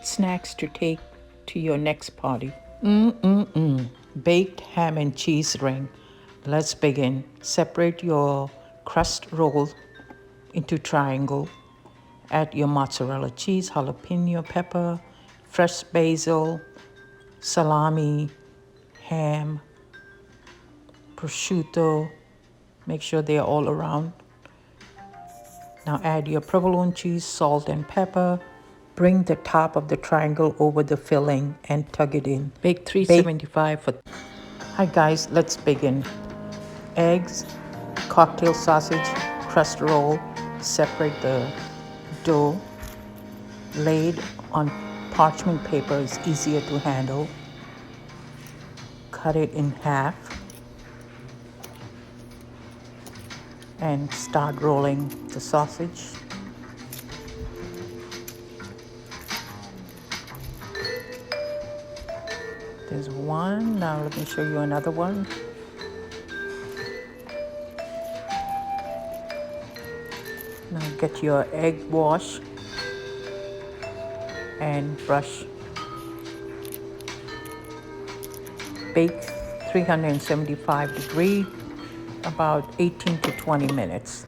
snacks to take to your next party. Baked ham and cheese ring. Let's begin. Separate your crust roll into triangle. Add your mozzarella cheese, jalapeno pepper, fresh basil, salami, ham, prosciutto. Make sure they are all around. Now add your provolone cheese, salt, and pepper. Bring the top of the triangle over the filling and tug it in. Bake 375 for... Hi guys, let's begin. Eggs, cocktail sausage, crust roll. Separate the dough. Laid on parchment paper is easier to handle. Cut it in half. And start rolling the sausage. There's one. Now let me show you another one. Now get your egg wash and brush. Bake 375 degrees, about 18 to 20 minutes.